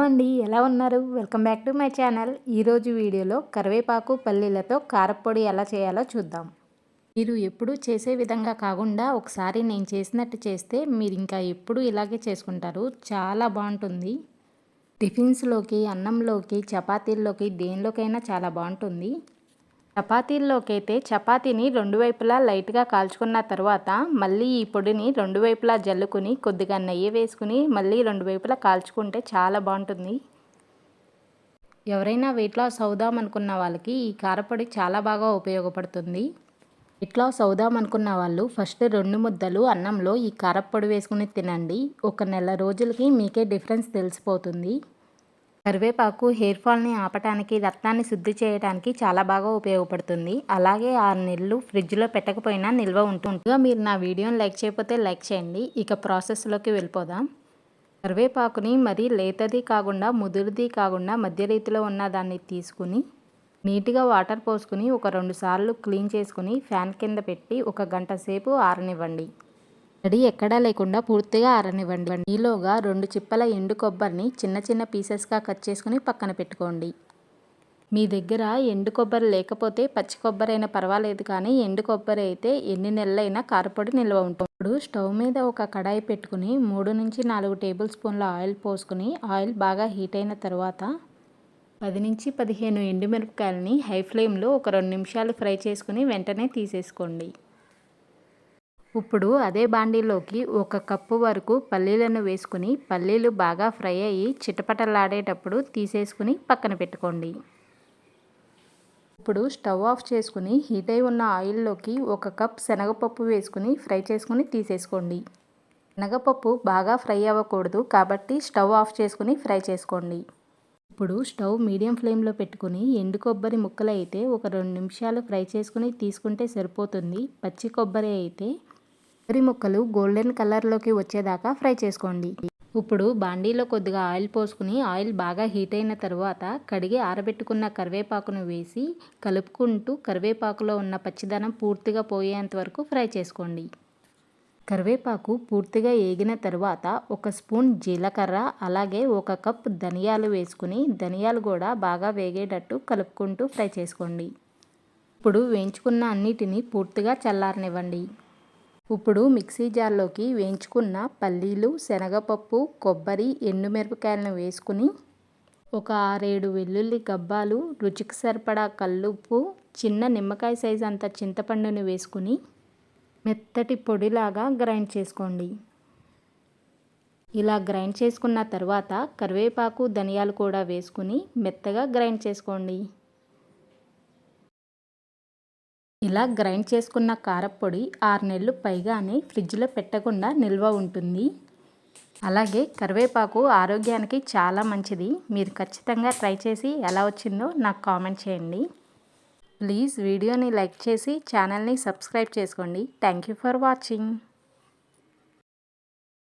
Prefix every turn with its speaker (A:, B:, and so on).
A: అండి, ఎలా ఉన్నారు? Welcome back to my channel. ఈరోజు వీడియోలో కరివేపాకు పల్లీలతో కారప్పొడి ఎలా చేయాలో చూద్దాం. మీరు ఎప్పుడు చేసే విధంగా కాకుండా ఒకసారి నేను చేసినట్టు చేస్తే మీరు ఇంకా ఎప్పుడు ఇలాగే చేసుకుంటారు. చాలా బాగుంటుంది. టిఫిన్స్లోకి, అన్నంలోకి, చపాతీల్లోకి దేనిలోకైనా చాలా బాగుంటుంది. చపాతీల్లోకైతే చపాతీని రెండు వైపులా లైట్గా కాల్చుకున్న తర్వాత మళ్ళీ ఈ పొడిని రెండు వైపులా జల్లుకుని కొద్దిగా నెయ్యి వేసుకుని మళ్ళీ రెండు వైపులా కాల్చుకుంటే చాలా బాగుంటుంది. ఎవరైనా వెయిట్ లాస్ అవుదాం అనుకున్న వాళ్ళకి ఈ కారపొడి చాలా బాగా ఉపయోగపడుతుంది. వెయిట్ లాస్ అవుదాం అనుకున్న వాళ్ళు ఫస్ట్ 2 ముద్దలు అన్నంలో ఈ కారపొడి వేసుకుని తినండి. ఒక నెల రోజులకి మీకే డిఫరెన్స్ తెలిసిపోతుంది. కరివేపాకు హెయిర్ ఫాల్ని ఆపటానికి, రక్తాన్ని శుద్ధి చేయడానికి చాలా బాగా ఉపయోగపడుతుంది. అలాగే 6 నెలలు ఫ్రిడ్జ్లో పెట్టకపోయినా నిల్వ ఉంటుంది. మీరు నా వీడియోని లైక్ చేయకపోతే లైక్ చేయండి. ఇక ప్రాసెస్లోకి వెళ్ళిపోదాం. కరివేపాకుని మరీ లేతది కాకుండా ముదురుది కాకుండా మధ్య రీతిలో ఉన్న దాన్ని తీసుకుని నీట్గా వాటర్ పోసుకుని ఒక 2 సార్లు క్లీన్ చేసుకుని ఫ్యాన్ కింద పెట్టి ఒక గంట సేపు ఆరనివ్వండి. తడి ఎక్కడా లేకుండా పూర్తిగా ఆరనివ్వండి. ఈలోగా 2 చిప్పల ఎండు కొబ్బరిని చిన్న చిన్న పీసెస్గా కట్ చేసుకుని పక్కన పెట్టుకోండి. మీ దగ్గర ఎండు కొబ్బరి లేకపోతే పచ్చి కొబ్బరి అయినా పర్వాలేదు, కానీ ఎండు కొబ్బరి అయితే ఎన్ని నెలలైనా కారపొడి నిల్వ ఉంటుంది. ఇప్పుడు స్టవ్ మీద ఒక కడాయి పెట్టుకుని 3 నుంచి 4 టేబుల్ స్పూన్ల ఆయిల్ పోసుకుని ఆయిల్ బాగా హీట్ అయిన తర్వాత 10 నుంచి 15 ఎండుమిరపకాయలని హై ఫ్లేమ్లో ఒక 2 నిమిషాలు ఫ్రై చేసుకుని వెంటనే తీసేసుకోండి. ఇప్పుడు అదే బాండీలోకి 1 కప్పు వరకు పల్లీలను వేసుకుని పల్లీలు బాగా ఫ్రై అయ్యి చిటపటలాడేటప్పుడు తీసేసుకుని పక్కన పెట్టుకోండి. ఇప్పుడు స్టవ్ ఆఫ్ చేసుకుని హీట్ అయి ఉన్న ఆయిల్లోకి 1 కప్ శనగపప్పు వేసుకుని ఫ్రై చేసుకుని తీసేసుకోండి. శనగపప్పు బాగా ఫ్రై అవ్వకూడదు కాబట్టి స్టవ్ ఆఫ్ చేసుకుని ఫ్రై చేసుకోండి. ఇప్పుడు స్టవ్ మీడియం ఫ్లేమ్లో పెట్టుకుని ఎండు కొబ్బరి ముక్కలు అయితే ఒక 2 నిమిషాలు ఫ్రై చేసుకుని తీసుకుంటే సరిపోతుంది. పచ్చి కొబ్బరి అయితే కొబ్బరి ముక్కలు గోల్డెన్ కలర్లోకి వచ్చేదాకా ఫ్రై చేసుకోండి. ఇప్పుడు బాండీలో కొద్దిగా ఆయిల్ పోసుకుని ఆయిల్ బాగా హీట్ అయిన తర్వాత కడిగి ఆరబెట్టుకున్న కరివేపాకును వేసి కలుపుకుంటూ కరివేపాకులో ఉన్న పచ్చిదనం పూర్తిగా పోయేంత వరకు ఫ్రై చేసుకోండి. కరివేపాకు పూర్తిగా ఏగిన తర్వాత 1 స్పూన్ జీలకర్ర అలాగే 1 కప్ ధనియాలు వేసుకుని ధనియాలు కూడా బాగా వేగేటట్టు కలుపుకుంటూ ఫ్రై చేసుకోండి. ఇప్పుడు వేయించుకున్న అన్నిటిని పూర్తిగా చల్లారనివ్వండి. ఇప్పుడు మిక్సీ జార్లోకి వేయించుకున్న పల్లీలు, శనగపప్పు, కొబ్బరి, ఎండుమిరపకాయలను వేసుకుని ఒక 6-7 వెల్లుల్లి గబ్బాలు, రుచికి సరిపడా కల్లుప్పు, చిన్న నిమ్మకాయ సైజు అంత చింతపండుని వేసుకుని మెత్తటి పొడిలాగా గ్రైండ్ చేసుకోండి. ఇలా గ్రైండ్ చేసుకున్న తర్వాత కరివేపాకు, ధనియాలు కూడా వేసుకుని మెత్తగా గ్రైండ్ చేసుకోండి. ఇలా గ్రైండ్ చేసుకున్న కారప్పొడి 6 నెలలు పైగానే ఫ్రిడ్జ్లో పెట్టకుండా నిల్వ ఉంటుంది. అలాగే కరివేపాకు ఆరోగ్యానికి చాలా మంచిది. మీరు ఖచ్చితంగా ట్రై చేసి ఎలా వచ్చిందో నాకు కామెంట్ చేయండి. ప్లీజ్ వీడియోని లైక్ చేసి ఛానల్ని సబ్స్క్రైబ్ చేసుకోండి. Thank you for watching.